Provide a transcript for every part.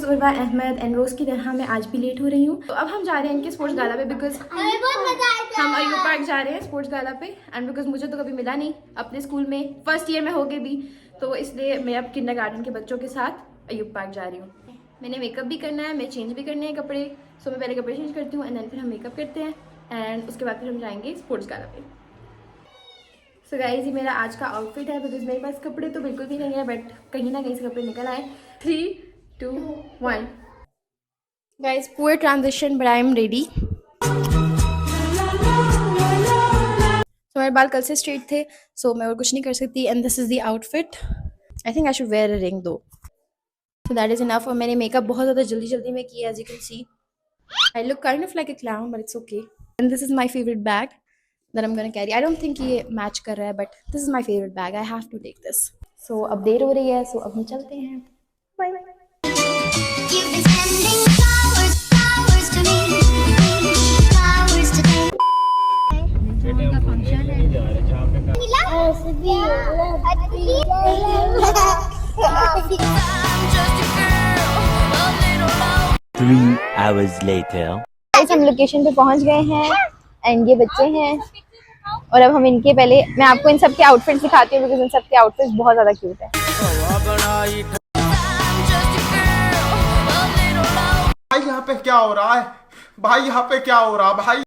Urwa Ahmad and रोज़ की तरह मैं आज भी लेट हो रही हूँ। तो अब हम जा रहे हैं इनके स्पोर्ट्स गाला पे बिकॉज हम अयूब पार्क जा रहे हैं स्पोर्ट्स गाला पे एंड बिकॉज मुझे तो कभी मिला नहीं अपने स्कूल में, फर्स्ट ईयर में हो गए भी, तो इसलिए मैं अब किंडरगार्टन के बच्चों के साथ अयूब पार्क जा रही हूँ। मैंने मेकअप भी करना है, मैं चेंज भी करने हैं कपड़े, सो मैं पहले कपड़े चेंज करती हूँ एंड देन फिर हम मेकअप करते हैं एंड उसके बाद फिर हम जाएंगे स्पोर्ट्स गाला पे। सो गाइस ये मेरा आज का आउटफिट है बिकॉज मेरे पास कपड़े तो बिल्कुल भी नहीं है बट कहीं ना कहीं से कपड़े निकल आए। 3, 2, 1 गाइस पूरे transition but I am ready. मेरे बाल कल से स्ट्रेट थे सो मैं और कुछ नहीं कर सकती and this is the outfit. I think I should wear a ring too, so that is enough. और मैंने मेकअप बहुत ज़्यादा जल्दी में किया, as you can see I look kind of like a clown but it's okay. And this is my favourite bag that I'm gonna carry. I don't think ये match कर रहा है but this is my favorite bag. I have to take this. So अब देर हो रही है so अब हम चलते हैं. Bye bye. You've been spending hours to me, hours to me. का फंक्शन है. Three hours later. हम लोकेशन पे पहुंच गए हैं एंड ये बच्चे हैं और अब हम इनके पहले मैं आपको इन सब के आउटफिट्स दिखाती हूँ बिकॉज इन सब के आउटफिट्स बहुत ज़्यादा क्यूट है। भाई यहाँ पे क्या हो रहा है भाई, यहाँ पे क्या हो रहा है भाई।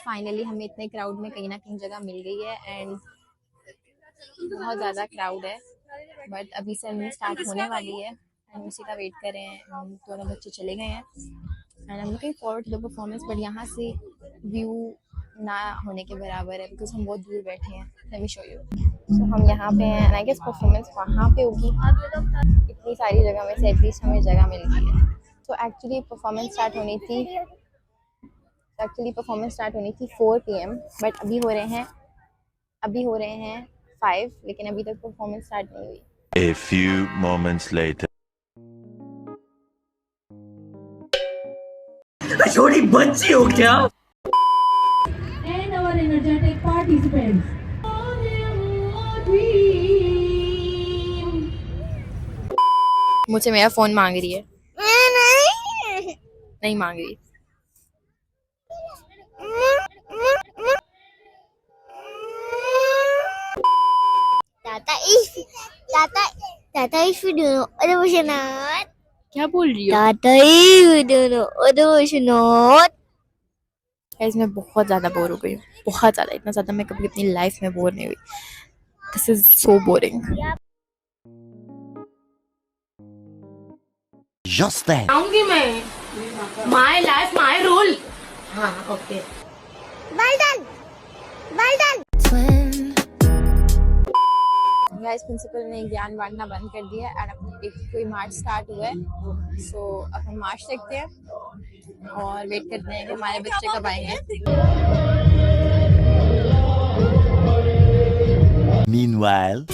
फाइनली हमें इतने क्राउड में कहीं ना कहीं जगह मिल गई है एंड बहुत ज़्यादा क्राउड है बट अभी से हमें स्टार्ट होने वाली है एंड उसी का वेट कर रहे हैं। दोनों बच्चे चले गए हैं and I am looking forward to the performance but यहाँ से व्यू ना होने के बराबर है बिकॉज हम बहुत दूर बैठे हैं। Let me show you. So हम यहाँ पे हैं एंड आई गेस परफॉर्मेंस वहाँ पे होगी। इतनी सारी जगह में से एटलीस्ट हमें जगह मिल गई है। तो एक्चुअली परफॉर्मेंस स्टार्ट होनी थी 4 PM बट अभी हो रहे हैं 5, लेकिन अभी तक परफॉर्मेंस स्टार्ट नहीं हुई। A few moments later. छोटी बच्ची हो क्या? And our energetic participants. मुझसे मेरा फोन मांग रही है। नहीं मांग रही। Tata is video. Ada version not. क्या बोल रही हो? Tata is video. Ada version not. Guys मैं बहुत ज़्यादा बोर हो गई हूँ, बहुत ज़्यादा, इतना ज़्यादा मैं कभी अपनी लाइफ में बोर नहीं हुई। This is so boring. Just then. आऊंगी मैं. My life, my rule. हाँ, okay. Well done. Guys principal ने ज्ञान बांटना बंद कर दिया है एंड अब एक कोई मार्च स्टार्ट हुआ है। सो अब हम मार्च देखते हैं और वेट करते हैं कि हमारे बच्चे कब आएंगे। Meanwhile.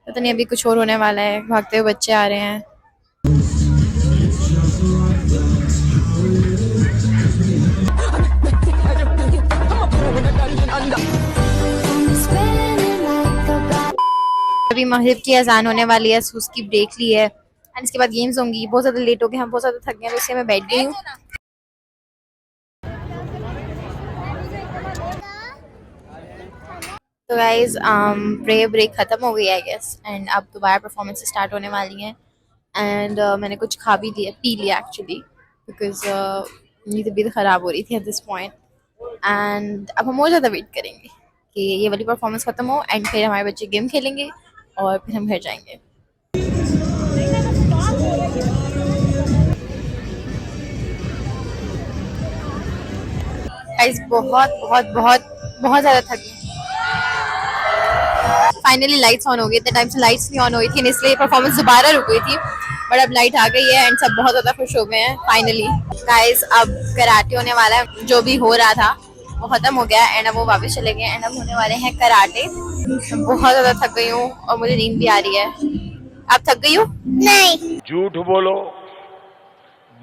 पता नहीं अभी कुछ और होने वाला है। भागते हुए बच्चे आ रहे हैं। अभी मगरिब की अजान होने वाली है, उसकी ब्रेक ली है एंड इसके बाद गेम्स होंगी। बहुत ज़्यादा लेट हो गए, हम बहुत ज़्यादा थक गए तो इसलिए मैं बैठ गई हूँ। तो गाइज प्रेयर ब्रेक ख़त्म हो गई है आई गेस एंड अब दोबारा परफॉर्मेंस स्टार्ट होने वाली हैं एंड मैंने कुछ पी लिया एक्चुअली बिकॉज मेरी तबीयत ख़राब हो रही थी एट दिस पॉइंट एंड अब हम और ज़्यादा वेट करेंगे कि ये वाली परफॉर्मेंस ख़त्म हो एंड फिर हमारे बच्चे गेम खेलेंगे और फिर हम घर जाएंगे। गाइस बहुत ज़्यादा थक गई। फाइनली लाइट्स ऑन हो गई। इतने टाइम से लाइट्स नहीं ऑन हुई थी इसलिए परफॉर्मेंस दोबारा रुक गई थी बट अब लाइट आ गई है एंड सब बहुत ज़्यादा खुश हो गए हैं फाइनली। गाइस अब कराटे होने वाला है, जो भी हो रहा था वो ख़त्म हो गया एंड अब वो वापस चले गए एंड अब होने वाले हैं कराटे। बहुत ज़्यादा थक गई हूँ और मुझे नींद भी आ रही है। आप थक गई हो? नहीं. झूठ बोलो,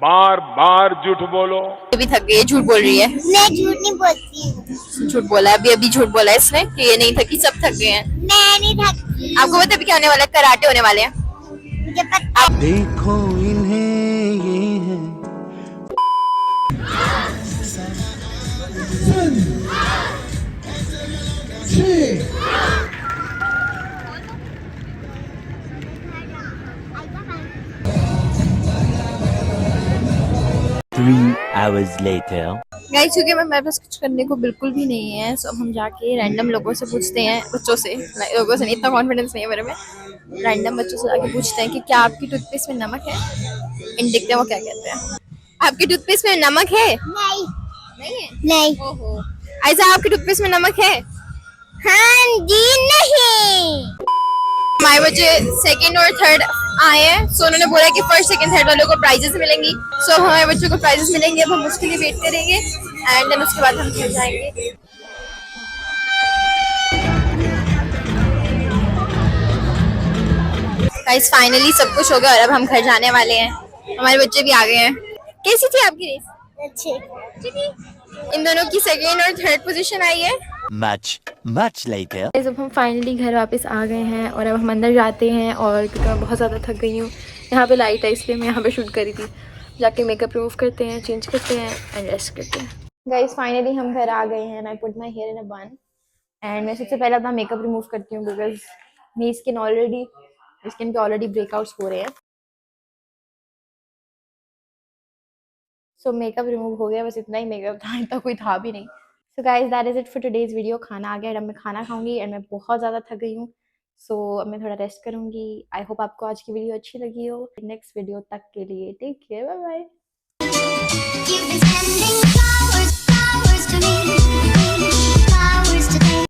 बार बार झूठ बोलो। अभी थक गई है, झूठ बोल रही है। मैं झूठ नहीं बोलती हूँ। झूठ बोला है, अभी झूठ बोला है इसने कि ये नहीं थकी, सब थक गए हैं। मैं नहीं थकती। आपको पता है अभी क्या होने वाला है? कराटे होने वाले हैं। मुझे पता है। देखो इन्हें ये है। Three hours later. गाइस क्योंकि मेरे पास कुछ करने को बिल्कुल भी नहीं है, सो हम जाके रैंडम लोगों से पूछते हैं, बच्चों से, लोगों से नहीं, इतना कॉन्फिडेंस नहीं है मेरे में। रैंडम बच्चों से जाके पूछते हैं कि क्या आपकी टूथपेस्ट में नमक है। इन देखते हैं वो क्या कहते हैं। आपकी टूथपेस्ट में नमक है? नहीं नहीं है। नहीं। ओहो, ऐसा आपकी टूथपेस्ट में नमक है? हाँ जी नहीं। हमारे बच्चे सेकंड और थर्ड आए हैं, सो उन्होंने बोला कि फर्स्ट सेकंड थर्ड वालों को प्राइजेस मिलेंगी। सो हमारे बच्चों को प्राइजेस मिलेंगे, अब हम उसके लिए वेट करेंगे एंड देन उसके बाद हम घर जाएंगे। गाइस फाइनली सब कुछ हो गया और अब हम घर जाने वाले हैं। हमारे बच्चे भी आ गए हैं। कैसी थी आपकी रेस? अच्छे। इन दोनों की सेकंड और थर्ड पोजीशन आई है। Much later. अब हम फाइनली घर वापस आ गए हैं और अब हम अंदर जाते हैं। और क्योंकि मैं बहुत ज़्यादा थक गई हूँ, यहाँ पे लाइट है इसलिए मैं यहाँ पे शूट करी थी। जाके मेकअप रिमूव करते हैं, चेंज करते हैं एंड रेस्ट करते हैं। गाइस फाइनली हम घर आ गए हैं and I put my hair in a bun and मैं सबसे पहले अपना मेकअप रिमूव करती हूँ बिकॉज मेरी स्किन पे ऑलरेडी ब्रेकआउट्स हो रहे हैं। सो मेकअप रिमूव हो गया, बस इतना ही मेकअप था, इतना कोई था भी नहीं। So guys that is it for today's video. खाना आ गया, अब मैं खाना खाऊंगी एंड मैं बहुत ज़्यादा थक गई हूँ, सो अब मैं थोड़ा रेस्ट करूंगी। आई होप आपको आज की वीडियो अच्छी लगी हो। नेक्स्ट वीडियो तक के लिए टेक केयर, बाय बाय।